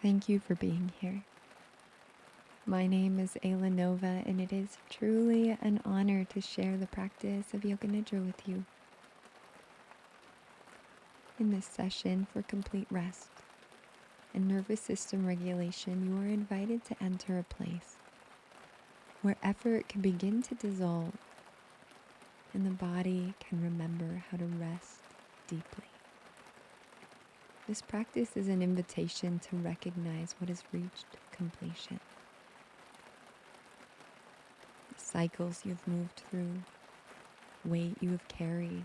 Thank you for being here. My name is Ayla Nova, and it is truly an honor to share the practice of Yoga Nidra with you. In this session for complete rest and nervous system regulation, you are invited to enter a place where effort can begin to dissolve and the body can remember how to rest deeply. This practice is an invitation to recognize what has reached completion. The cycles you've moved through, weight you have carried,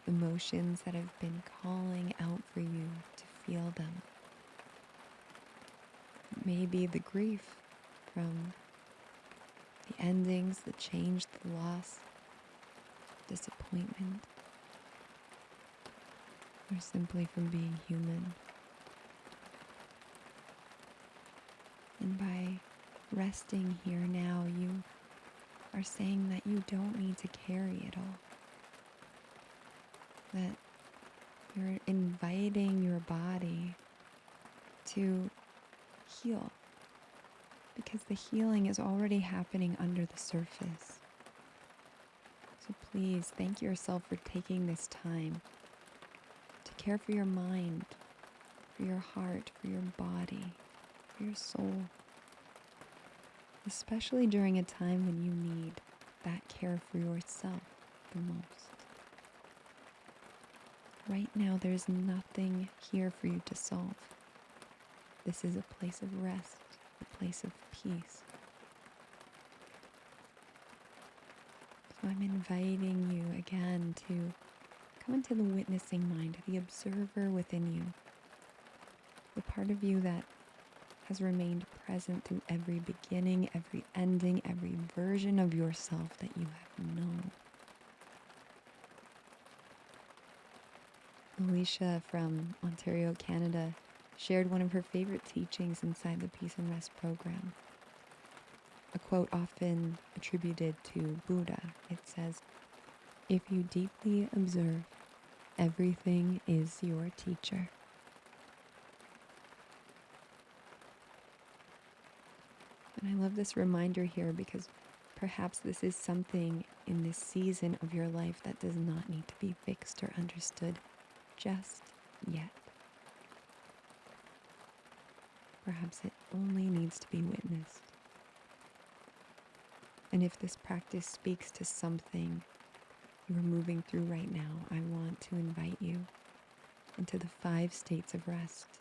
emotions that have been calling out for you to feel them. Maybe the grief from the endings, the change, the loss, disappointment, or simply from being human. And by resting here now, you are saying that you don't need to carry it all. That you're inviting your body to heal, because the healing is already happening under the surface. So please thank yourself for taking this time to care for your mind, for your heart, for your body, for your soul, especially during a time when you need that care for yourself the most. Right now, there's nothing here for you to solve. This is a place of rest, a place of peace. So I'm inviting you again to come into the witnessing mind, the observer within you, the part of you that has remained present through every beginning, every ending, every version of yourself that you have known. Alicia from Ontario, Canada, shared one of her favorite teachings inside the Peace and Rest program. A quote often attributed to Buddha. It says, "If you deeply observe, everything is your teacher." And I love this reminder here because perhaps this is something in this season of your life that does not need to be fixed or understood just yet. Perhaps it only needs to be witnessed. And if this practice speaks to something you are moving through right now, I want to invite you into the 5 states of rest.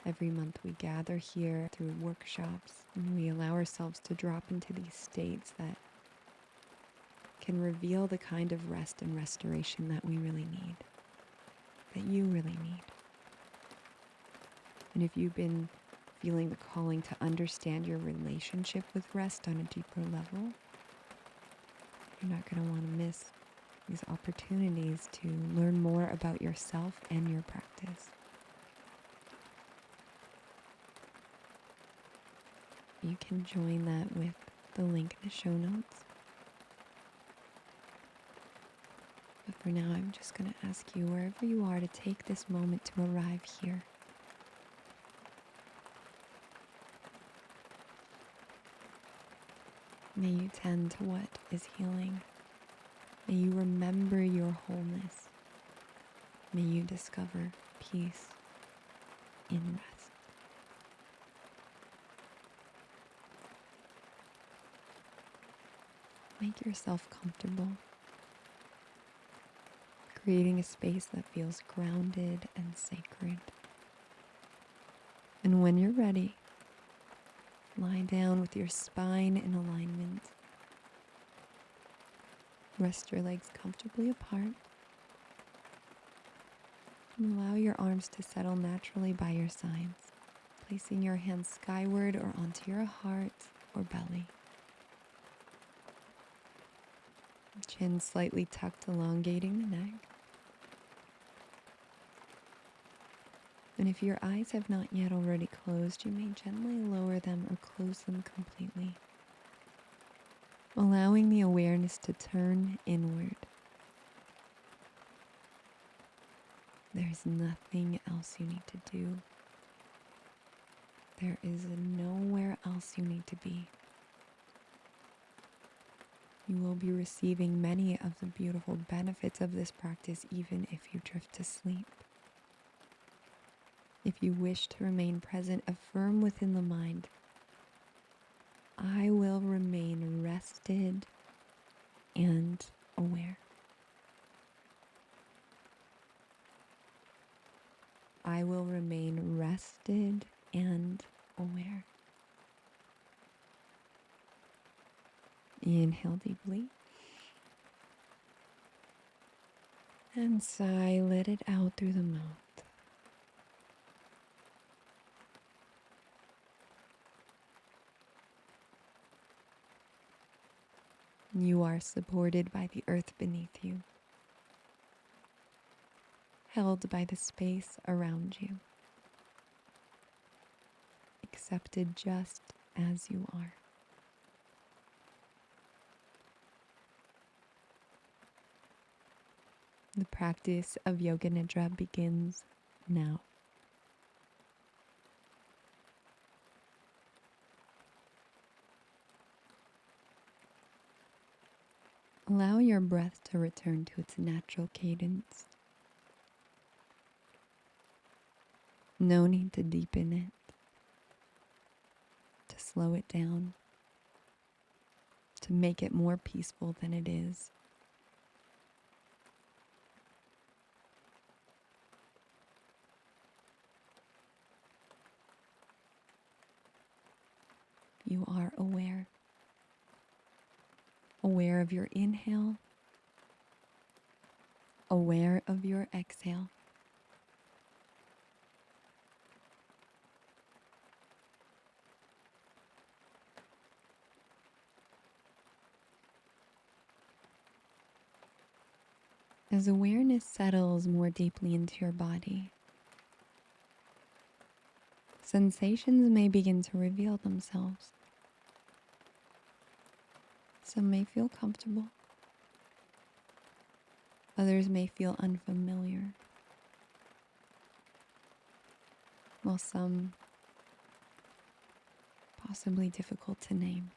Every month we gather here through workshops and we allow ourselves to drop into these states that can reveal the kind of rest and restoration that we really need, that you really need. And if you've been feeling the calling to understand your relationship with rest on a deeper level, you're not going to want to miss these opportunities to learn more about yourself and your practice. You can join that with the link in the show notes. But for now, I'm just going to ask you, wherever you are, to take this moment to arrive here. May you tend to what is healing. May you remember your wholeness. May you discover peace in rest. Make yourself comfortable, creating a space that feels grounded and sacred. And when you're ready, lie down with your spine in alignment. Rest your legs comfortably apart. And allow your arms to settle naturally by your sides, placing your hands skyward or onto your heart or belly. Chin slightly tucked, elongating the neck. And if your eyes have not yet already closed, you may gently lower them or close them completely, allowing the awareness to turn inward. There's nothing else you need to do. There is nowhere else you need to be. You will be receiving many of the beautiful benefits of this practice even if you drift to sleep. If you wish to remain present, affirm within the mind, I will remain rested and aware. I will remain rested and aware. Inhale deeply. And sigh, let it out through the mouth. You are supported by the earth beneath you, held by the space around you, accepted just as you are. The practice of Yoga Nidra begins now. Allow your breath to return to its natural cadence. No need to deepen it, to slow it down, to make it more peaceful than it is. You are aware. Aware of your inhale, aware of your exhale. As awareness settles more deeply into your body, sensations may begin to reveal themselves. Some may feel comfortable. Others may feel unfamiliar, while some possibly difficult to name.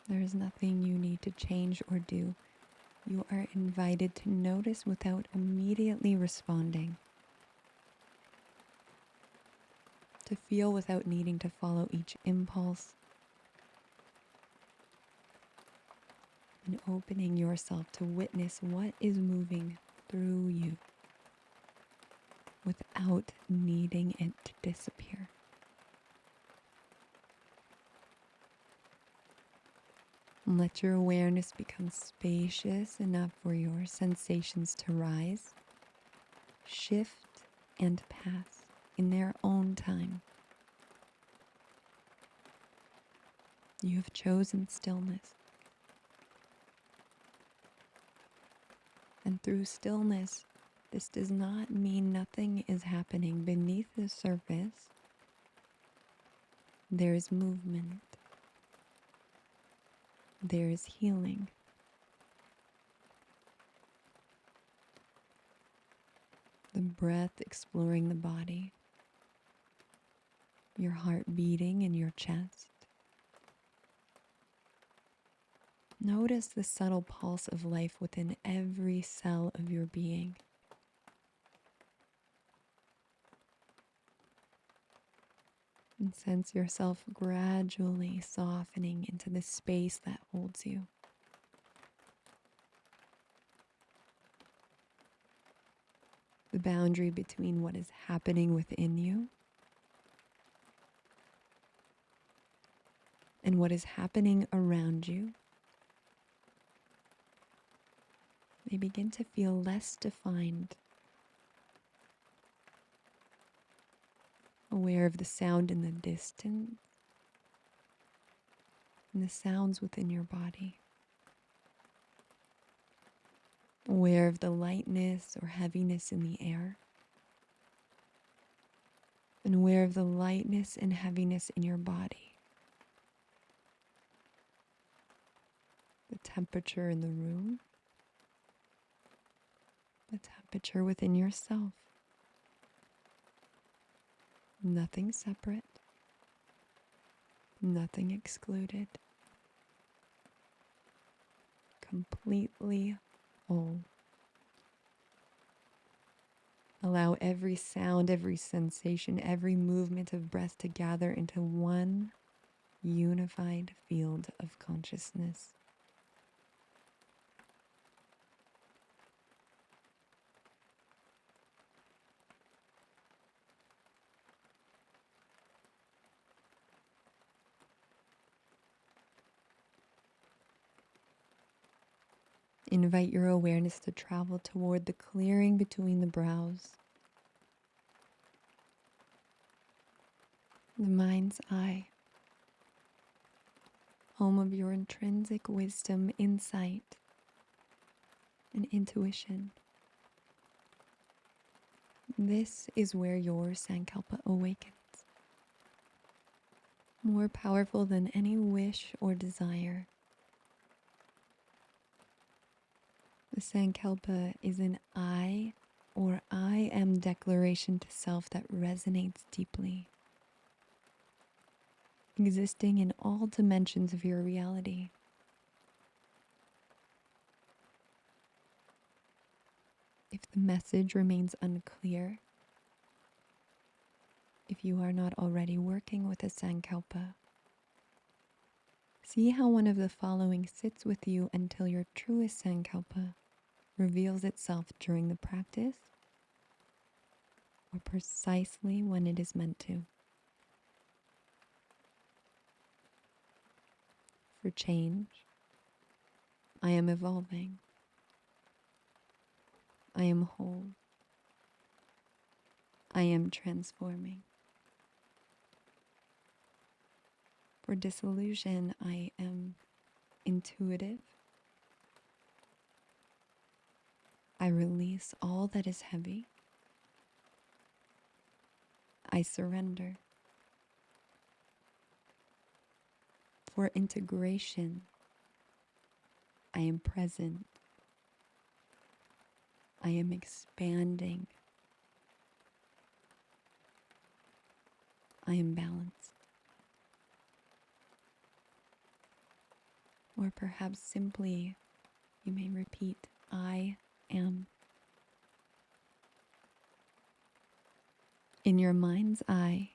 There is nothing you need to change or do. You are invited to notice without immediately responding, to feel without needing to follow each impulse, and opening yourself to witness what is moving through you without needing it to disappear. And let your awareness become spacious enough for your sensations to rise, shift, and pass in their own time. You have chosen stillness. And through stillness, this does not mean nothing is happening beneath the surface. There is movement. There is healing. The breath exploring the body, your heart beating in your chest. Notice the subtle pulse of life within every cell of your being. And sense yourself gradually softening into the space that holds you. The boundary between what is happening within you and what is happening around you may begin to feel less defined. Aware of the sound in the distance and the sounds within your body. Aware of the lightness or heaviness in the air. And aware of the lightness and heaviness in your body. The temperature in the room. the temperature within yourself. Nothing separate, nothing excluded. Completely whole. Allow every sound, every sensation, every movement of breath to gather into one unified field of consciousness. Invite your awareness to travel toward the clearing between the brows, the mind's eye, home of your intrinsic wisdom, insight, and intuition. This is where your Sankalpa awakens, more powerful than any wish or desire. The Sankalpa is an I or I am declaration to self that resonates deeply, existing in all dimensions of your reality. If the message remains unclear, if you are not already working with a Sankalpa, see how one of the following sits with you until your truest Sankalpa reveals itself during the practice or precisely when it is meant to. For change, I am evolving. I am whole. I am transforming. For disillusion, I am intuitive. I release all that is heavy. I surrender. For integration, I am present. I am expanding. I am balanced. Or perhaps simply, you may repeat, I am. In your mind's eye,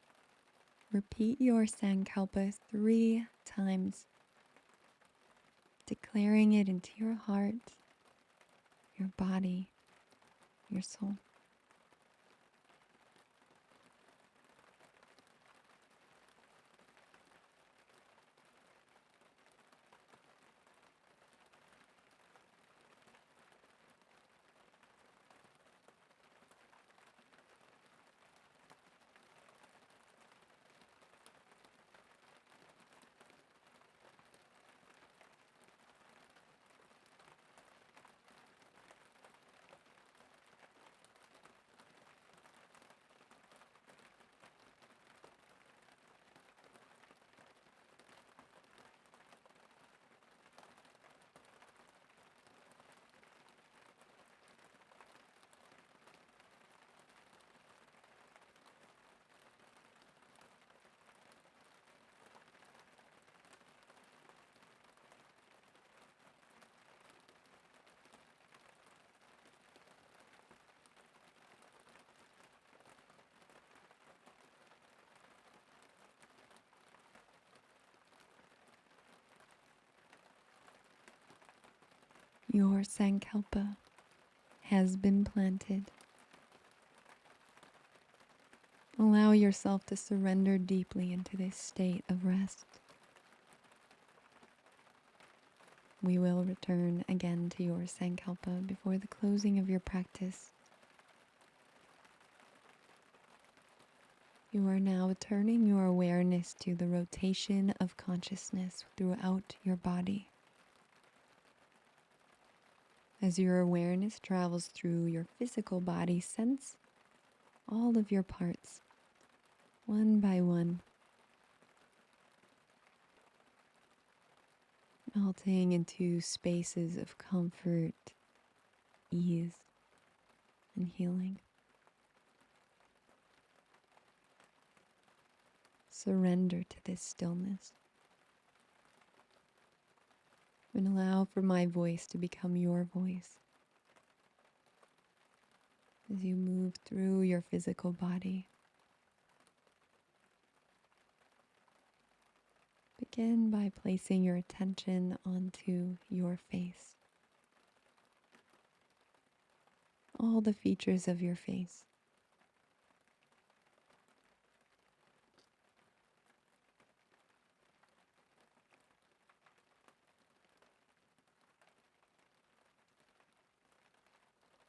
repeat your Sankalpa 3 times, declaring it into your heart, your body, your soul. Your Sankalpa has been planted. Allow yourself to surrender deeply into this state of rest. We will return again to your Sankalpa before the closing of your practice. You are now turning your awareness to the rotation of consciousness throughout your body. As your awareness travels through your physical body, sense all of your parts, one by one, melting into spaces of comfort, ease, and healing. Surrender to this stillness and allow for my voice to become your voice as you move through your physical body. Begin by placing your attention onto your face, all the features of your face.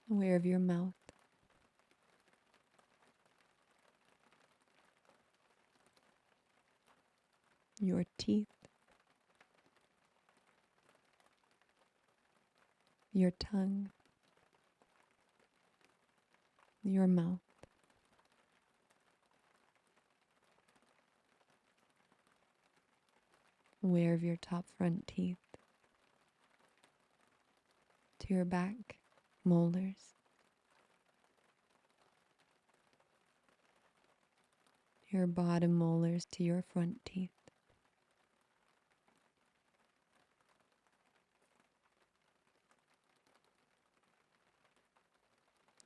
Aware of your mouth, your teeth, your tongue, your mouth. Aware of your top front teeth, to your back molars, your bottom molars to your front teeth.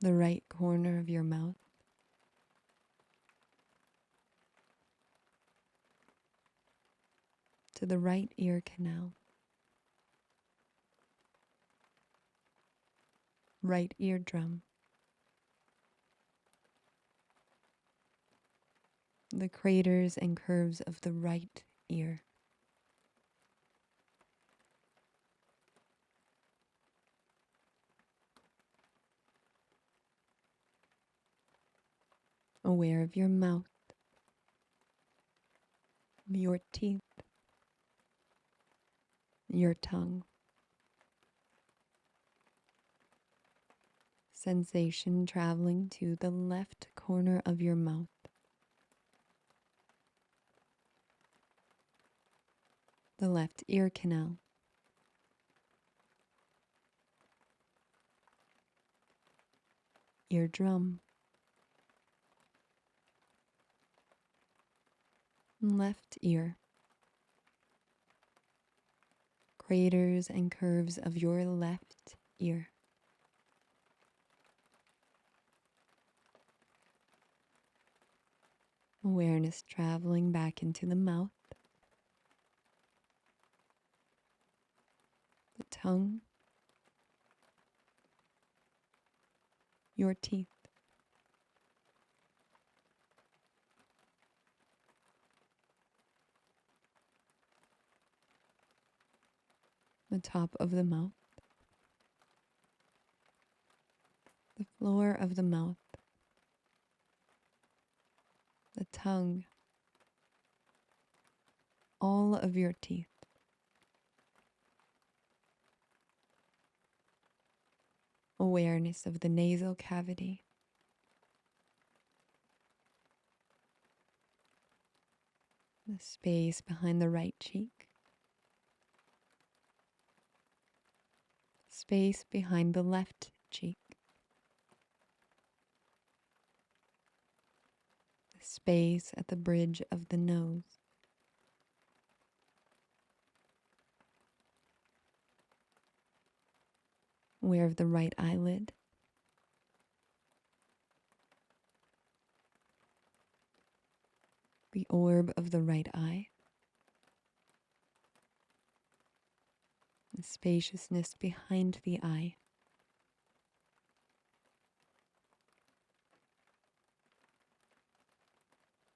The right corner of your mouth, to the right ear canal, right eardrum, the craters and curves of the right ear. Aware of your mouth, your teeth, your tongue. Sensation traveling to the left corner of your mouth, the left ear canal, eardrum, left ear, craters and curves of your left ear. Awareness traveling back into the mouth, the tongue, your teeth, the top of the mouth, the floor of the mouth, the tongue, all of your teeth. Awareness of the nasal cavity, the space behind the right cheek, space behind the left cheek, the space at the bridge of the nose. Aware of the right eyelid, the orb of the right eye, the spaciousness behind the eye.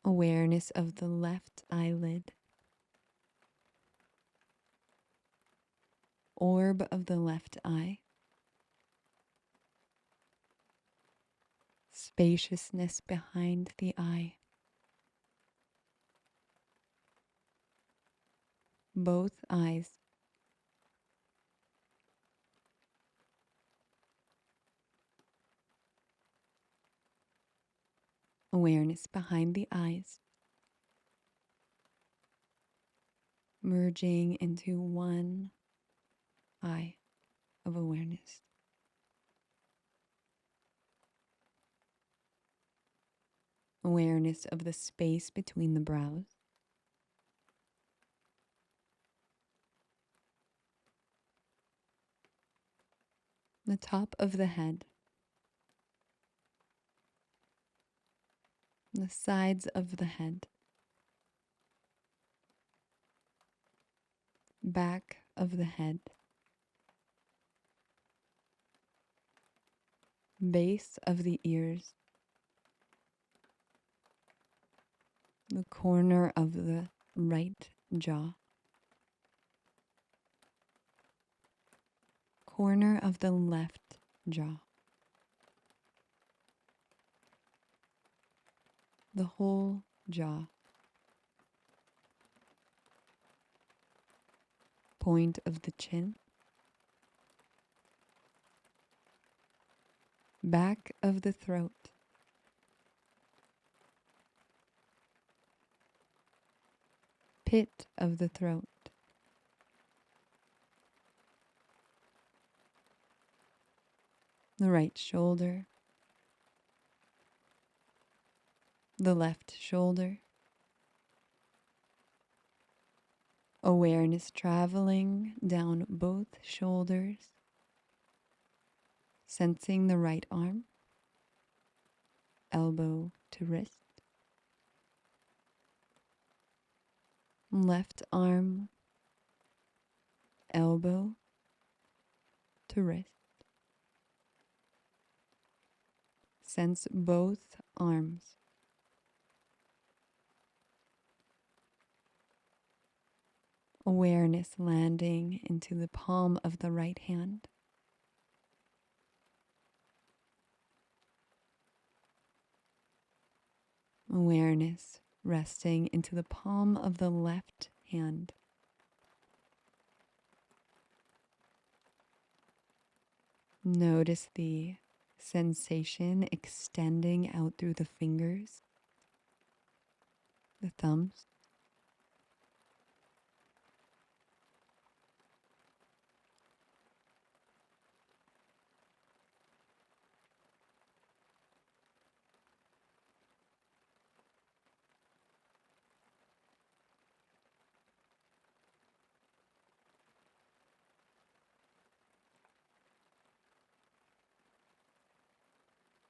Awareness of the left eyelid, orb of the left eye, spaciousness behind the eye. Both eyes. Awareness behind the eyes, merging into one eye of awareness. Awareness of the space between the brows. The top of the head. The sides of the head. Back of the head. Base of the ears. The corner of the right jaw. Corner of the left jaw. The whole jaw. Point of the chin. Back of the throat. Pit of the throat. The right shoulder. The left shoulder. Awareness traveling down both shoulders. Sensing the right arm. Elbow to wrist. Left arm. Elbow to wrist. Sense both arms. Awareness landing into the palm of the right hand. Awareness resting into the palm of the left hand. Notice the sensation extending out through the fingers, the thumbs.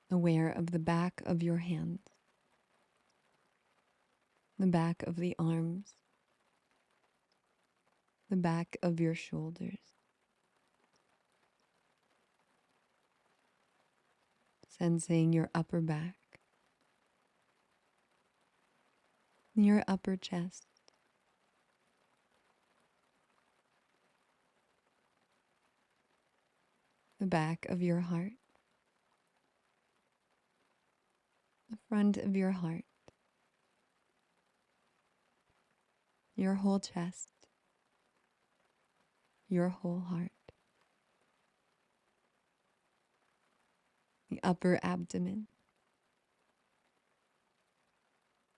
Aware of the back of your hands, the back of the arms, the back of your shoulders. Sensing your upper back, your upper chest, the back of your heart, the front of your heart, your whole chest, your whole heart, the upper abdomen,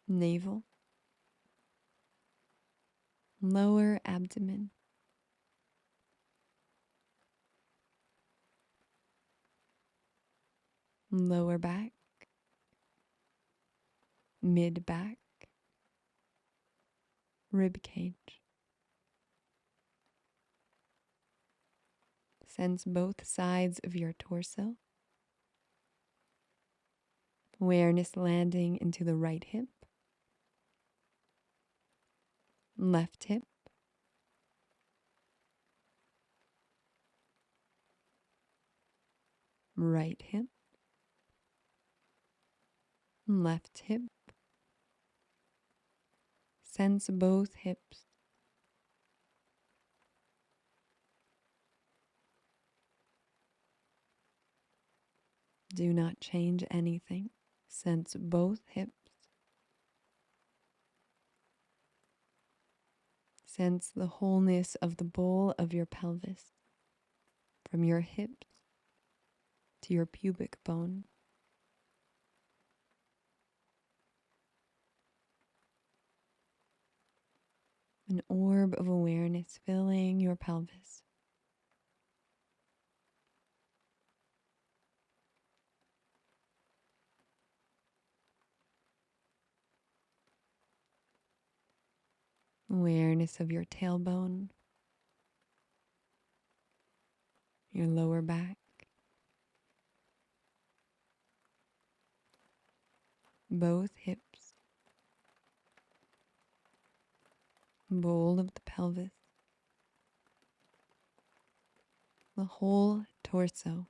navel, lower abdomen, lower back, mid back, rib cage. Sense both sides of your torso. Awareness landing into the right hip, left hip, right hip, left hip. Sense both hips. Do not change anything. Sense both hips. Sense the wholeness of the bowl of your pelvis, from your hips to your pubic bone. An orb of awareness filling your pelvis. Awareness of your tailbone, your lower back, both hips, bowl of the pelvis, the whole torso.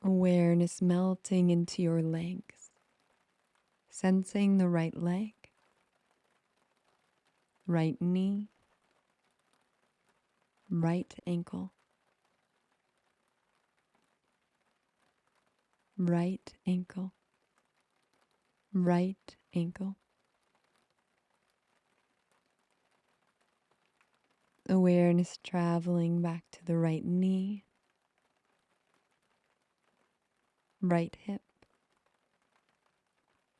Awareness melting into your legs, sensing the right leg, right knee, right ankle, right ankle, right ankle. Awareness traveling back to the right knee, right hip,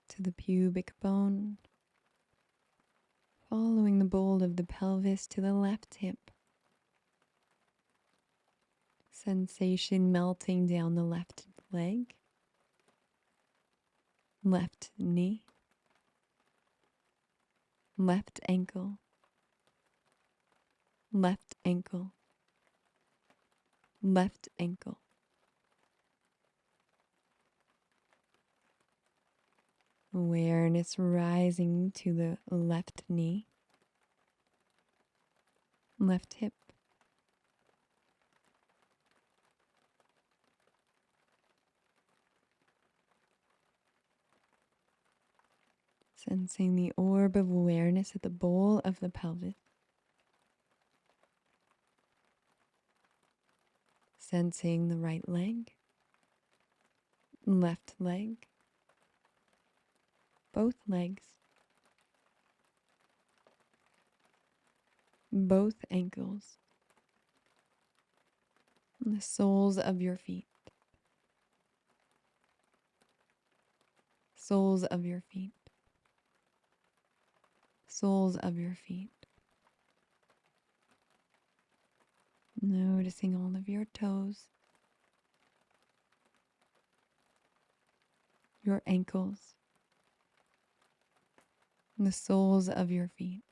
to the pubic bone, following the bowl of the pelvis to the left hip. Sensation melting down the left leg, left knee, left ankle, left ankle, left ankle. Awareness rising to the left knee, left hip, sensing the orb of awareness at the bowl of the pelvis, sensing the right leg, left leg, both legs, both ankles, and the soles of your feet, soles of your feet, soles of your feet. Noticing all of your toes, your ankles, and the soles of your feet.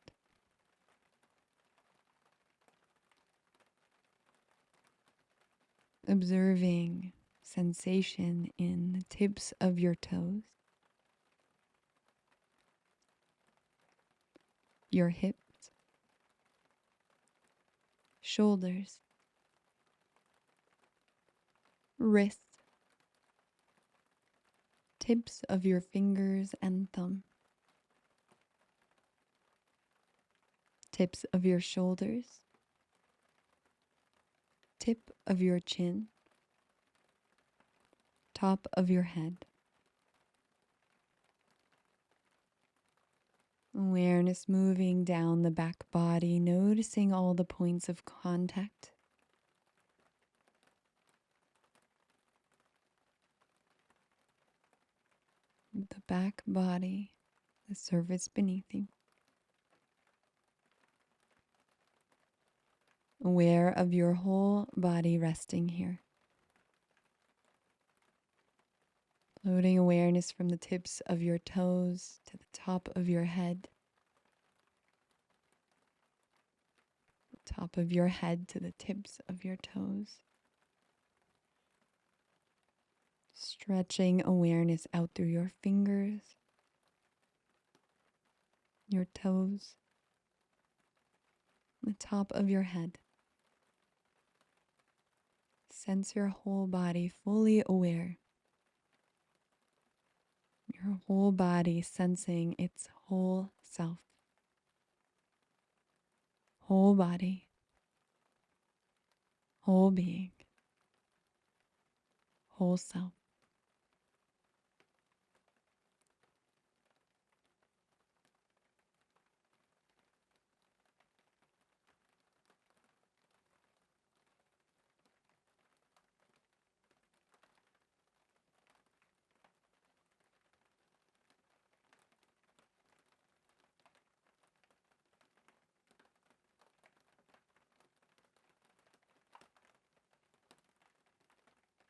Observing sensation in the tips of your toes, your hips, shoulders, wrists, tips of your fingers and thumb, tips of your shoulders, tip of your chin, top of your head. Awareness moving down the back body, noticing all the points of contact. The back body, the surface beneath you. Aware of your whole body resting here. Floating awareness from the tips of your toes to the top of your head. The top of your head to the tips of your toes. Stretching awareness out through your fingers, your toes, the top of your head. Sense your whole body fully aware. Your whole body sensing its whole self. Whole body, whole being, whole self.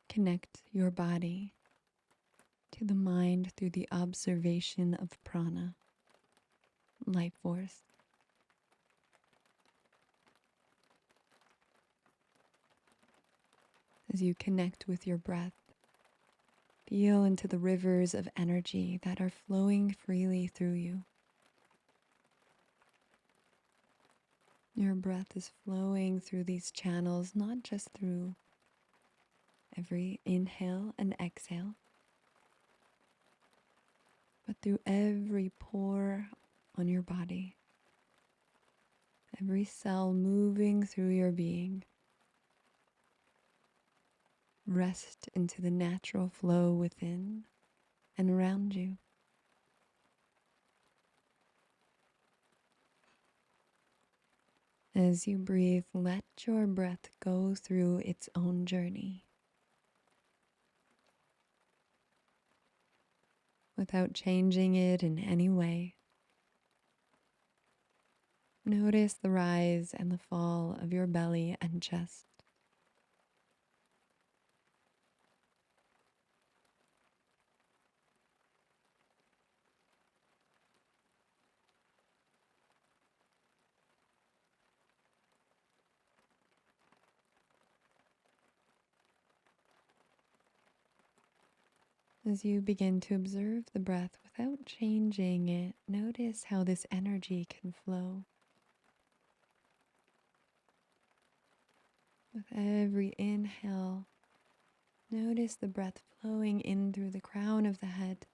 Connect your body to the mind through the observation of prana, life force. As you connect with your breath, feel into the rivers of energy that are flowing freely through you. Your breath is flowing through these channels, not just through every inhale and exhale, but through every pore on your body, every cell moving through your being. Rest into the natural flow within and around you. As you breathe, let your breath go through its own journey without changing it in any way. Notice the rise and the fall of your belly and chest. As you begin to observe the breath without changing it, notice how this energy can flow. With every inhale, notice the breath flowing in through the crown of the head.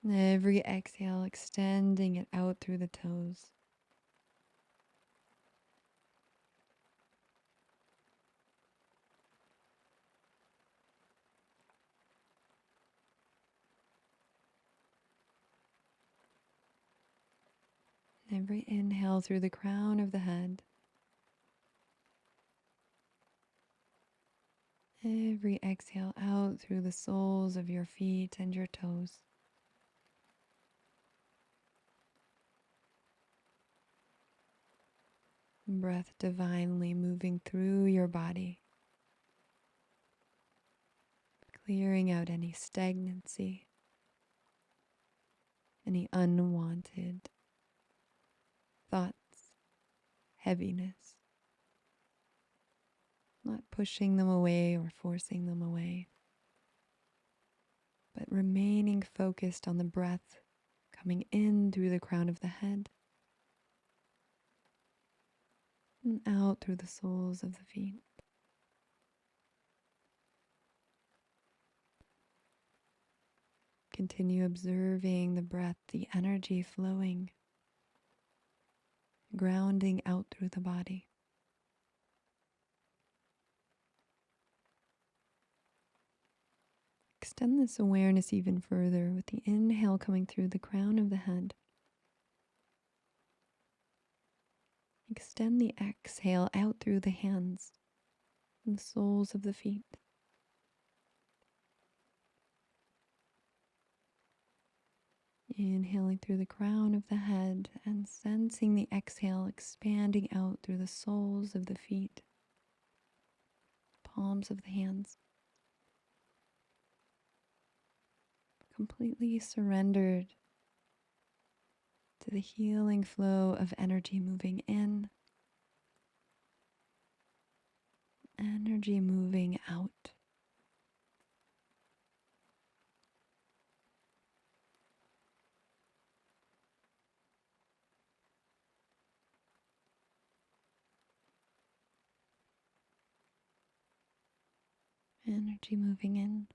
And every exhale, extending it out through the toes. Every inhale through the crown of the head. Every exhale out through the soles of your feet and your toes. Breath divinely moving through your body, clearing out any stagnancy, any unwanted thoughts, heaviness, not pushing them away or forcing them away, but remaining focused on the breath coming in through the crown of the head and out through the soles of the feet. Continue observing the breath, the energy flowing, grounding out through the body. Extend this awareness even further with the inhale coming through the crown of the head. Extend the exhale out through the hands and the soles of the feet. Inhaling through the crown of the head and sensing the exhale expanding out through the soles of the feet, palms of the hands. Completely surrendered to the healing flow of energy moving in, energy moving out. Energy moving in,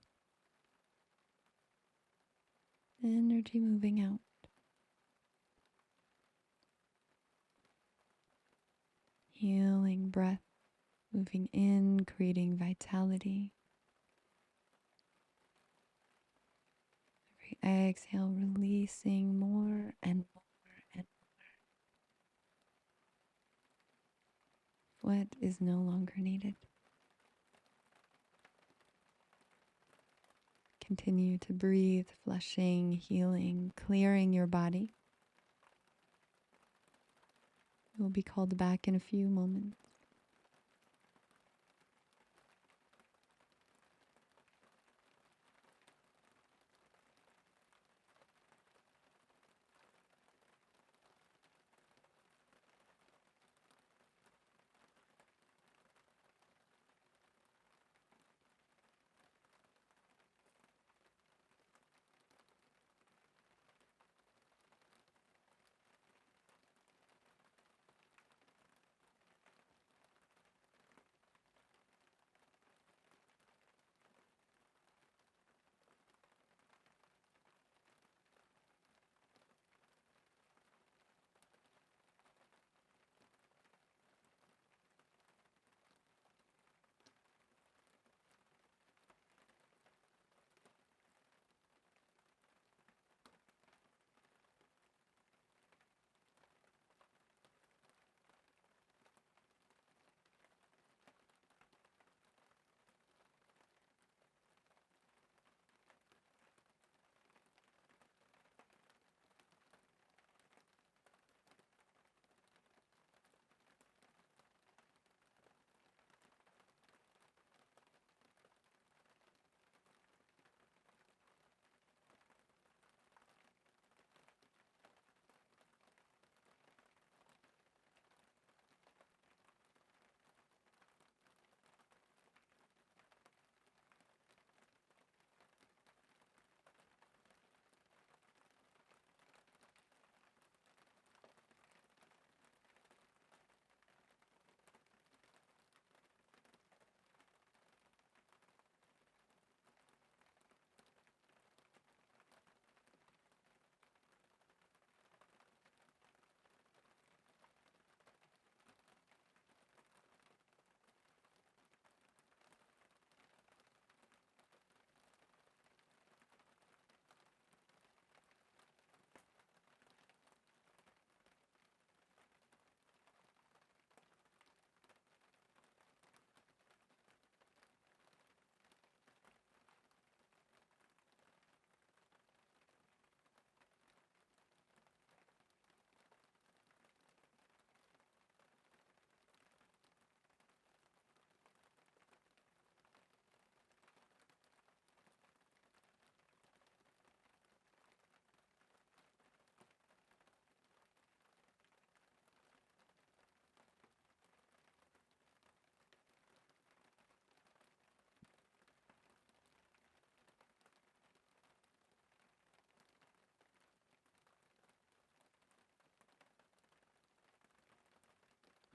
energy moving out. Healing breath moving in, creating vitality. Every exhale, releasing more and more and what is no longer needed. Continue to breathe, flushing, healing, clearing your body. We'll be called back in a few moments.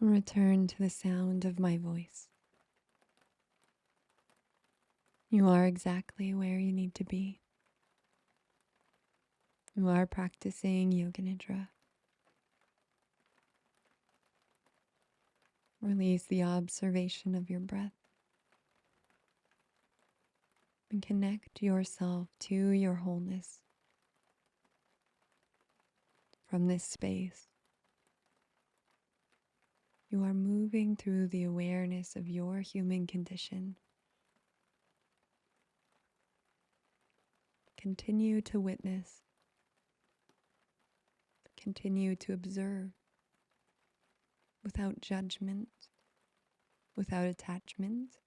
Return to the sound of my voice. You are exactly where you need to be. You are practicing Yoga Nidra. Release the observation of your breath and connect yourself to your wholeness from this space. You are moving through the awareness of your human condition. Continue to witness. Continue to observe without judgment, without attachment,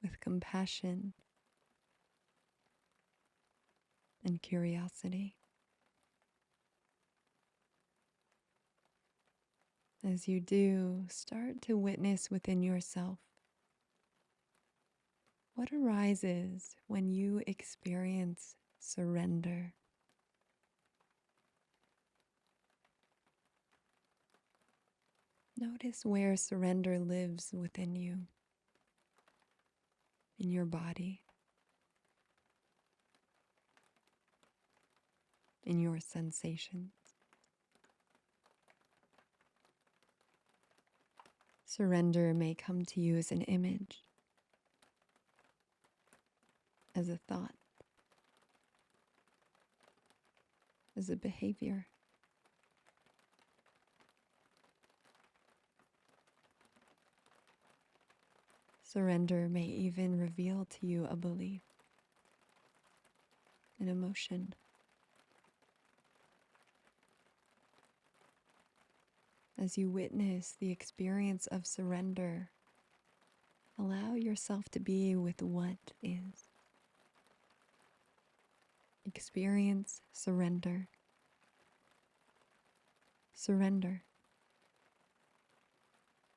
with compassion and curiosity. As you do, start to witness within yourself what arises when you experience surrender. Notice where surrender lives within you, in your body, in your sensations. Surrender may come to you as an image, as a thought, as a behavior. Surrender may even reveal to you a belief, an emotion. As you witness the experience of surrender, allow yourself to be with what is. Experience surrender. Surrender.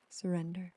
Surrender.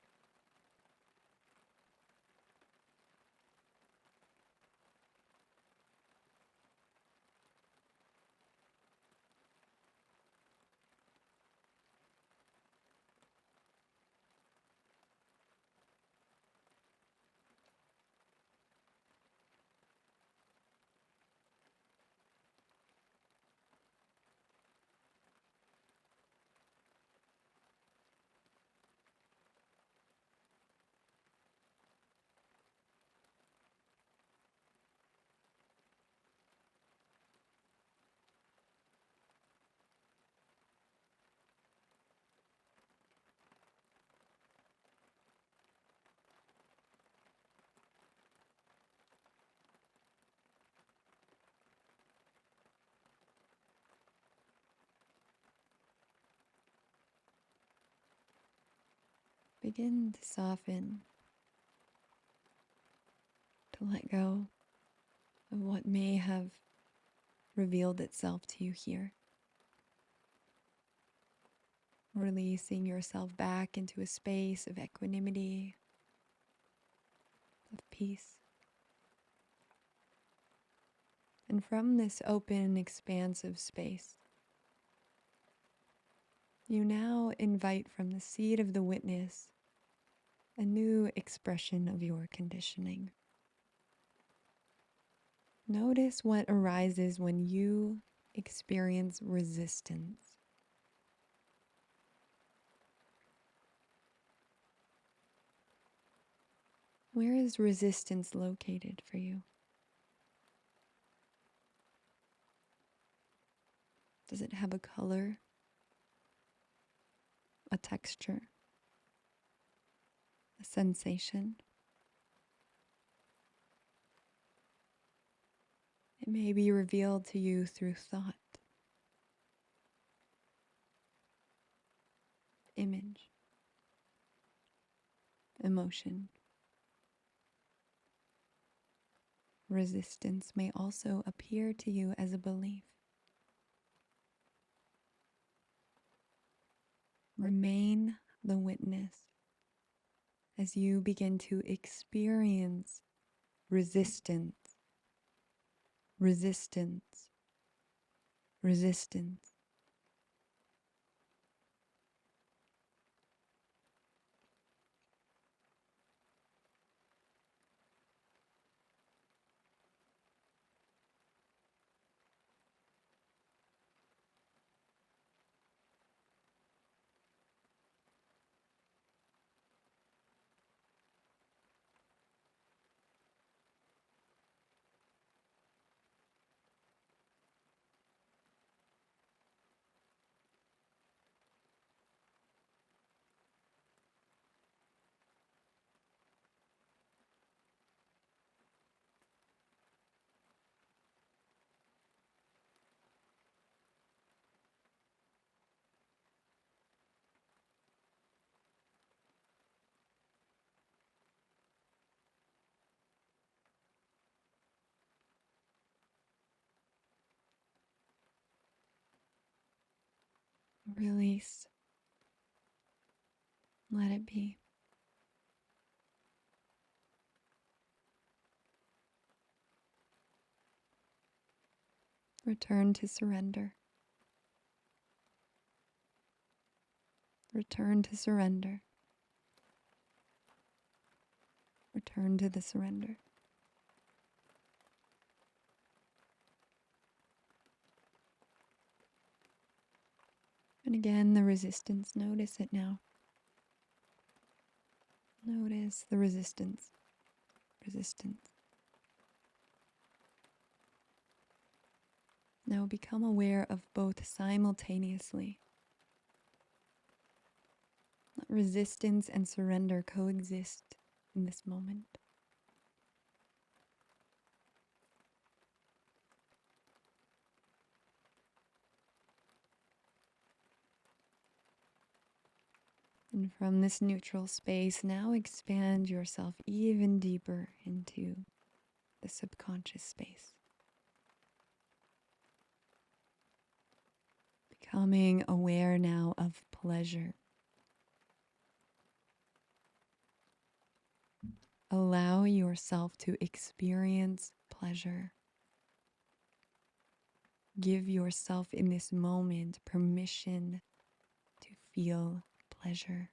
Begin to soften, to let go of what may have revealed itself to you here. Releasing yourself back into a space of equanimity, of peace. And from this open, expansive space, you now invite from the seat of the witness a new expression of your conditioning. Notice what arises when you experience resistance. Where is resistance located for you? Does it have a color, a texture, a sensation? It may be revealed to you through thought, image, emotion. Resistance may also appear to you as a belief. Remain the witness as you begin to experience resistance, resistance, resistance. Release. Let it be. Return to surrender. Return to surrender. Return to the surrender. And again, the resistance. Notice it now. Notice the resistance. Resistance. Now become aware of both simultaneously. Let resistance and surrender coexist in this moment. And from this neutral space, now expand yourself even deeper into the subconscious space. Becoming aware now of pleasure. Allow yourself to experience pleasure. Give yourself in this moment permission to feel pleasure.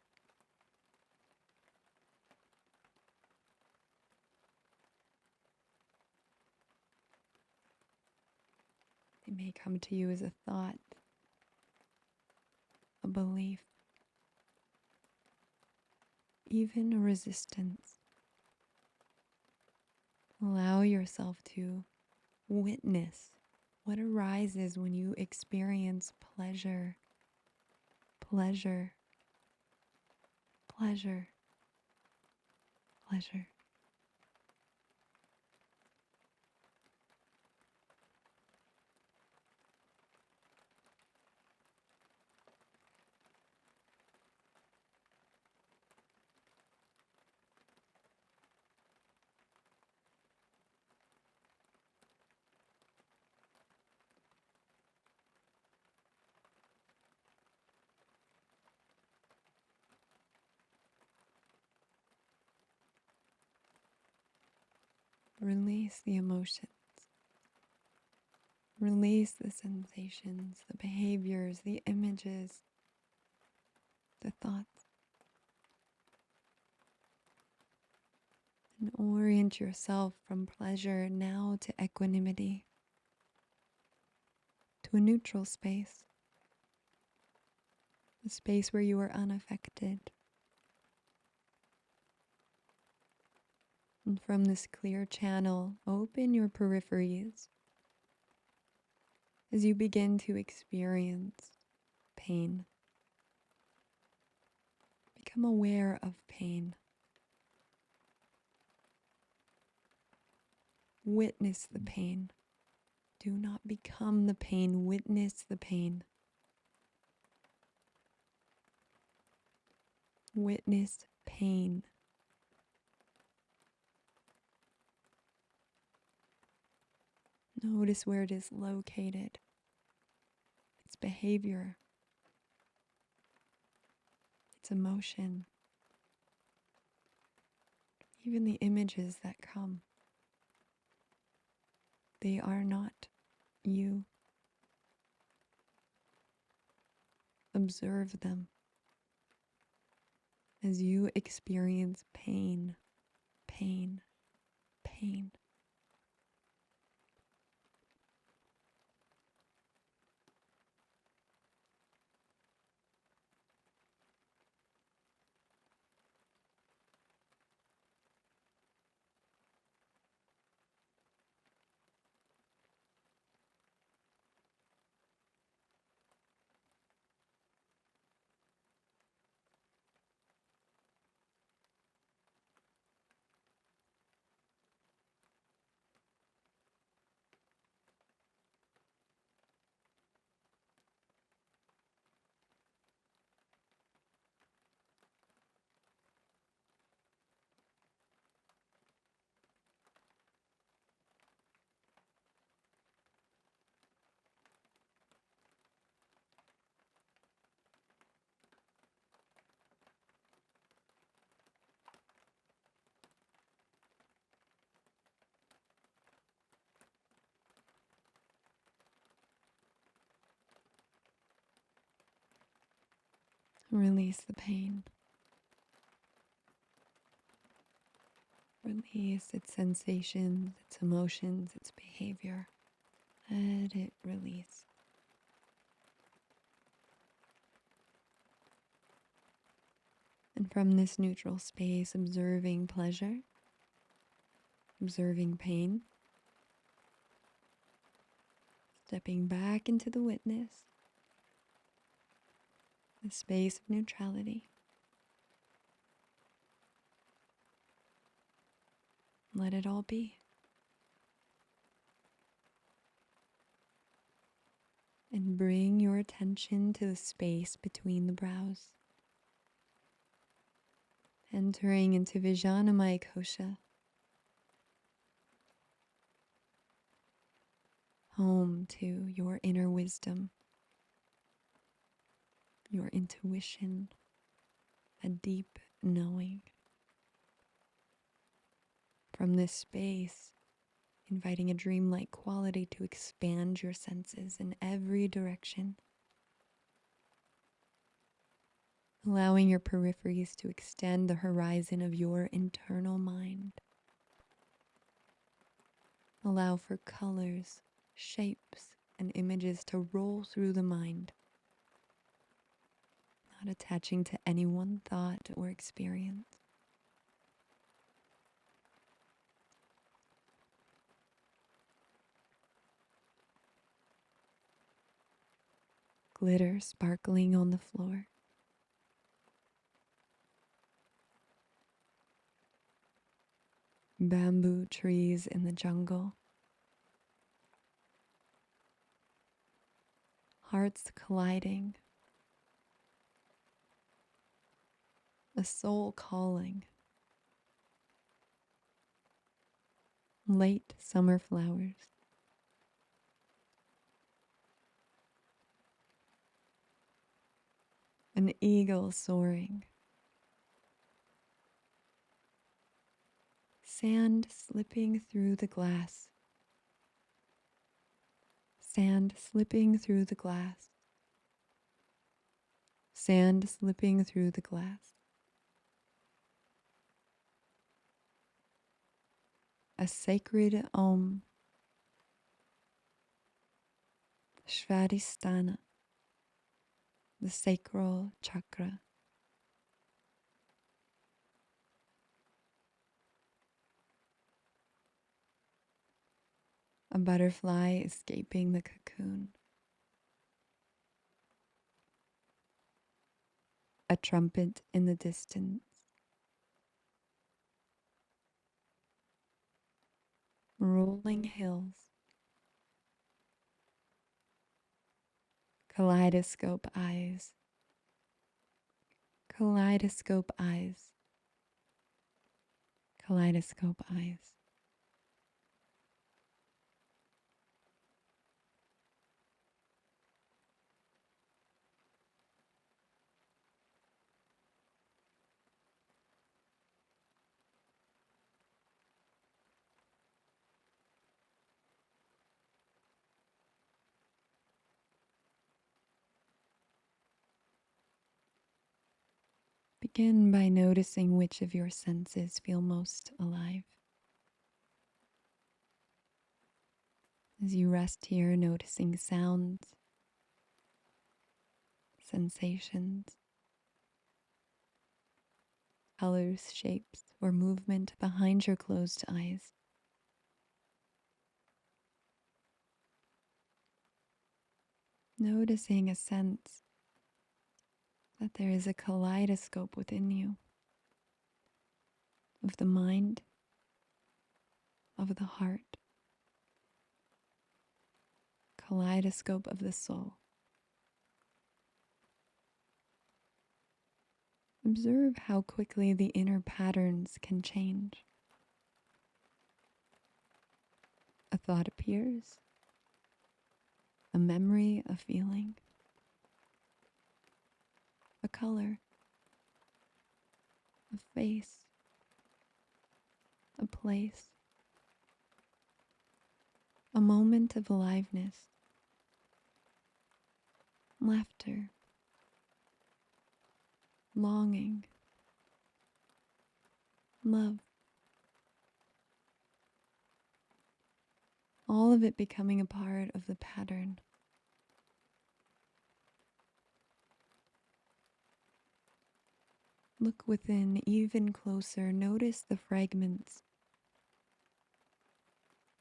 It may come to you as a thought, a belief, even a resistance. Allow yourself to witness what arises when you experience pleasure, pleasure, pleasure, pleasure. Release the emotions. Release the sensations, the behaviors, the images, the thoughts. And orient yourself from pleasure now to equanimity, to a neutral space, a space where you are unaffected. And from this clear channel, open your peripheries as you begin to experience pain. Become aware of pain. Witness the pain. Do not become the pain. Witness the pain. Witness pain. Notice where it is located, its behavior, its emotion, even the images that come. They are not you. Observe them as you experience pain, pain, pain. Release the pain. Release its sensations, its emotions, its behavior. Let it release. And from this neutral space, observing pleasure, observing pain, stepping back into the witness, the space of neutrality. Let it all be. And bring your attention to the space between the brows. Entering into Vijnanamaya Kosha, home to your inner wisdom, your intuition, a deep knowing. From this space, inviting a dreamlike quality to expand your senses in every direction, allowing your peripheries to extend the horizon of your internal mind. Allow for colors, shapes, and images to roll through the mind, not attaching to any one thought or experience. Glitter sparkling on the floor. Bamboo trees in the jungle. Hearts colliding. A soul calling. Late summer flowers. An eagle soaring. Sand slipping through the glass. Sand slipping through the glass. Sand slipping through the glass. A sacred Om. Svadhisthana, the sacral chakra. A butterfly escaping the cocoon. A trumpet in the distance. Rolling hills. Kaleidoscope eyes. Kaleidoscope eyes. Kaleidoscope eyes. Begin by noticing which of your senses feel most alive. As you rest here, noticing sounds, sensations, colors, shapes, or movement behind your closed eyes. Noticing a sense that there is a kaleidoscope within you of the mind, of the heart, kaleidoscope of the soul. Observe how quickly the inner patterns can change. A thought appears, a memory, a feeling, a color, a face, a place, a moment of aliveness, laughter, longing, love, all of it becoming a part of the pattern. Look within even closer. Notice the fragments,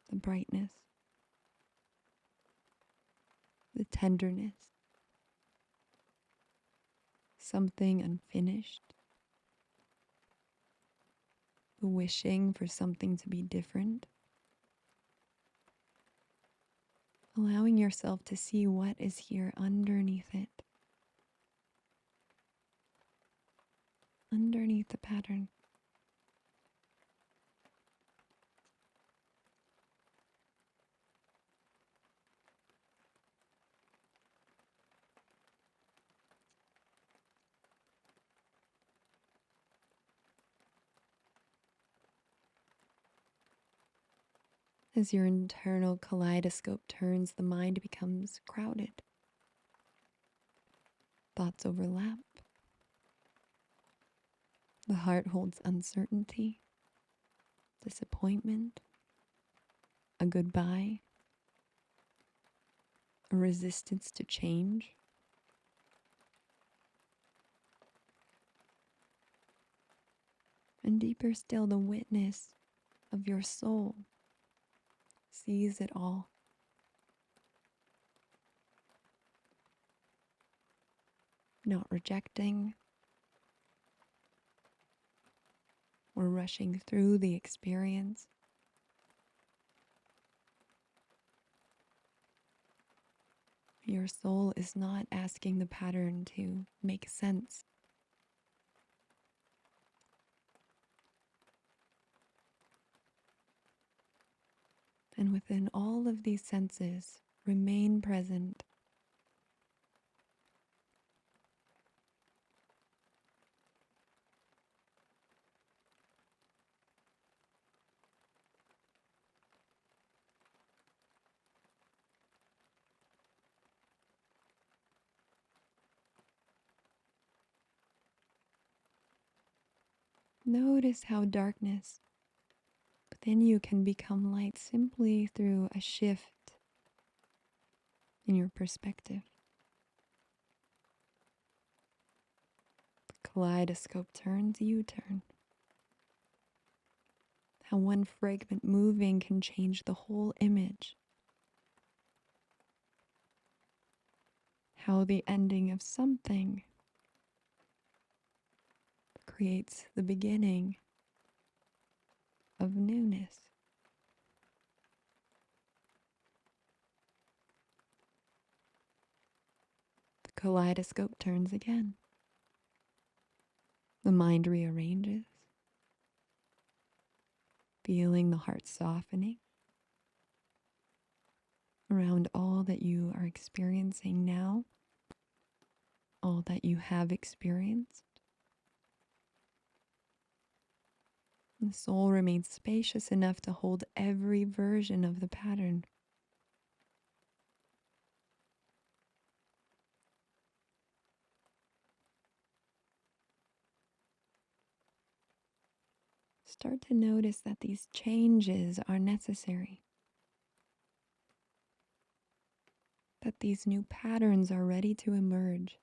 the brightness, the tenderness, something unfinished, the wishing for something to be different. Allowing yourself to see what is here underneath it, underneath the pattern. As your internal kaleidoscope turns, the mind becomes crowded. Thoughts overlap. The heart holds uncertainty, disappointment, a goodbye, a resistance to change. And deeper still, the witness of your soul sees it all. Not rejecting or rushing through the experience. Your soul is not asking the pattern to make sense. And within all of these senses, remain present. Notice how darkness within you can become light simply through a shift in your perspective. The kaleidoscope turns, you turn. How one fragment moving can change the whole image. How the ending of something creates the beginning of newness. The kaleidoscope turns again. The mind rearranges, feeling the heart softening around all that you are experiencing now, all that you have experienced. The soul remains spacious enough to hold every version of the pattern. Start to notice that these changes are necessary, that these new patterns are ready to emerge.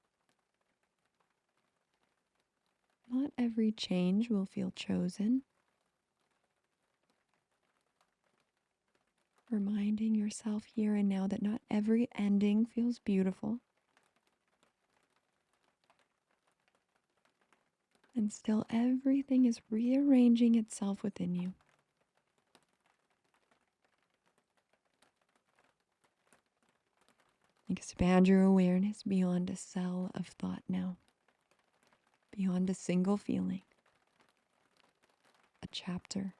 Not every change will feel chosen. Reminding yourself here and now that not every ending feels beautiful. And still everything is rearranging itself within you. Expand your awareness beyond a cell of thought now, beyond a single feeling, a chapter.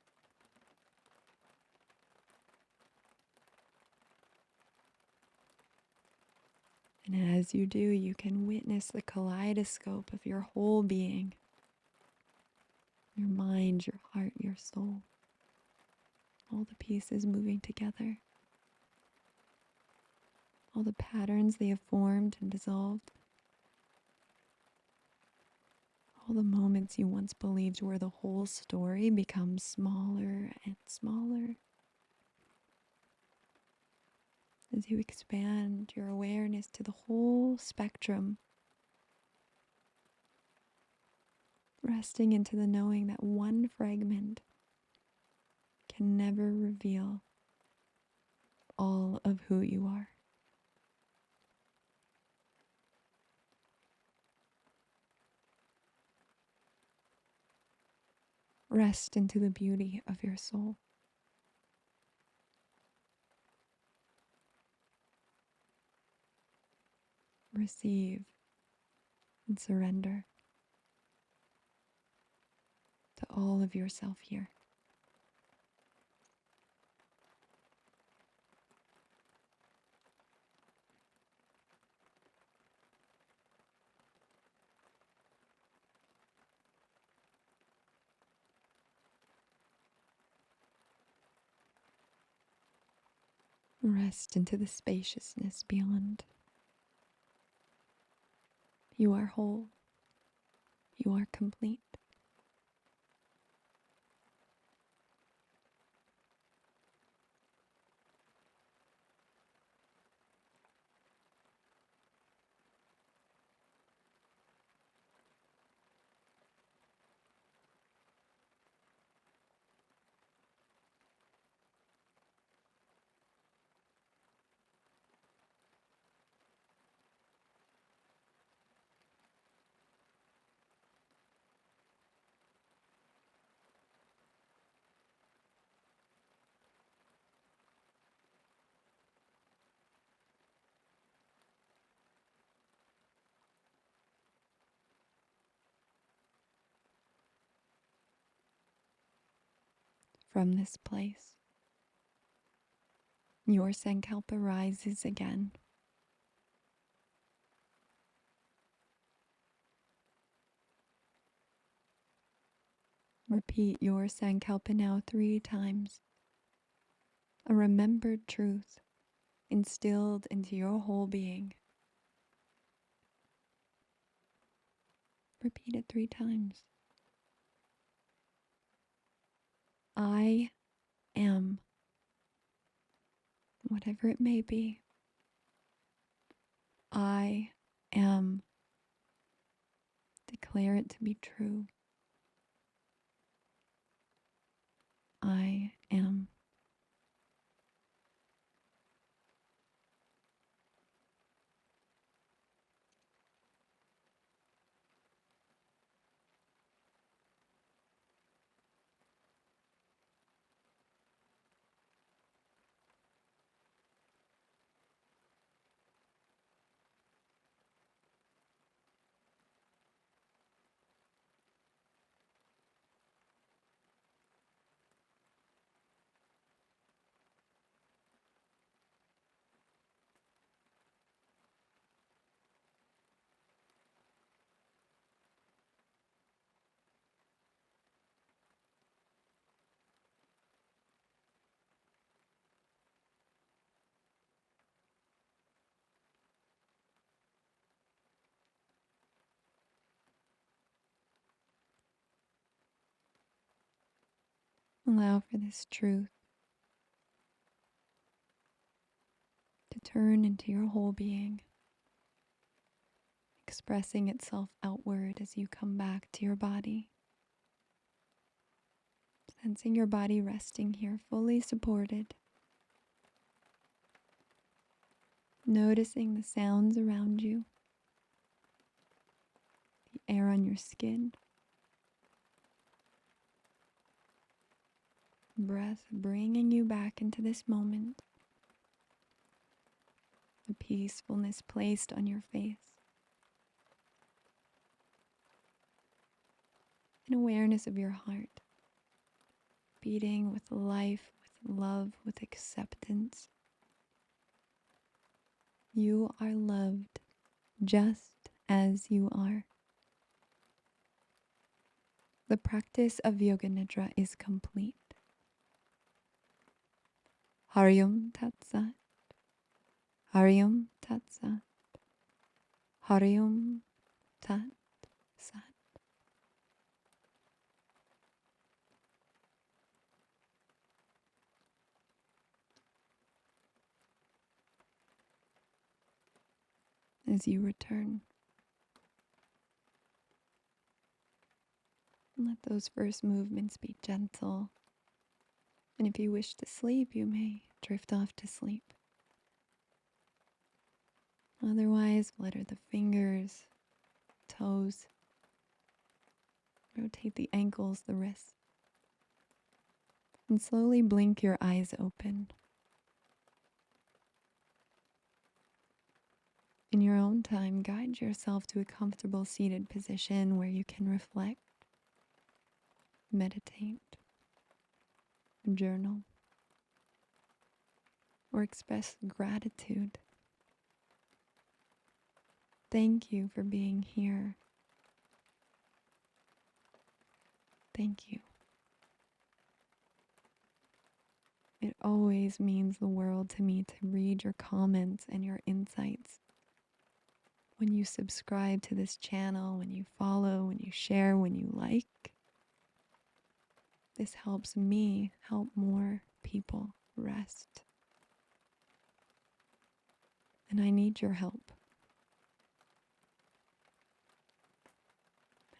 And as you do, you can witness the kaleidoscope of your whole being, your mind, your heart, your soul, all the pieces moving together, all the patterns they have formed and dissolved. All the moments you once believed were the whole story become smaller and smaller as you expand your awareness to the whole spectrum, resting into the knowing that one fragment can never reveal all of who you are. Rest into the beauty of your soul. Receive and surrender to all of yourself here. Rest into the spaciousness beyond. You are whole. You are complete. From this place, your Sankalpa rises again. Repeat your Sankalpa now 3 times. A remembered truth instilled into your whole being. Repeat it 3 times. I am, whatever it may be. I am. Declare it to be true. I am. Allow for this truth to turn into your whole being, expressing itself outward as you come back to your body. Sensing your body resting here, fully supported. Noticing the sounds around you, the air on your skin, breath bringing you back into this moment, the peacefulness placed on your face, an awareness of your heart, beating with life, with love, with acceptance. You are loved just as you are. The practice of Yoga Nidra is complete. Hariom Tat Sat. Hariom Tat Sat. Hariom Tat Sat. as you return. And let those first movements be gentle. And if you wish to sleep, you may drift off to sleep. Otherwise, flutter the fingers, toes, rotate the ankles, the wrists, and slowly blink your eyes open. In your own time, guide yourself to a comfortable seated position where you can reflect, meditate, journal, or express gratitude. Thank you for being here. Thank you. It always means the world to me to read your comments and your insights. When you subscribe to this channel, when you follow, when you share, when you like, this helps me help more people rest. And I need your help.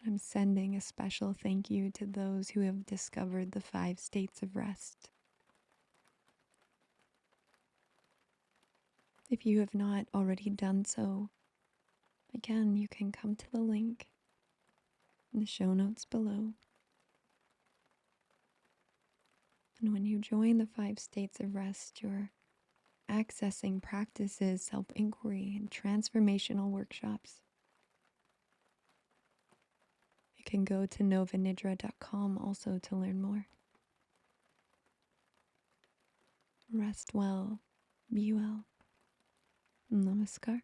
I'm sending a special thank you to those who have discovered the 5 states of rest. If you have not already done so, again, you can come to the link in the show notes below. And when you join the 5 states of rest, you're accessing practices, self-inquiry, and transformational workshops. You can go to novanidra.com also to learn more. Rest well, be well. Namaskar.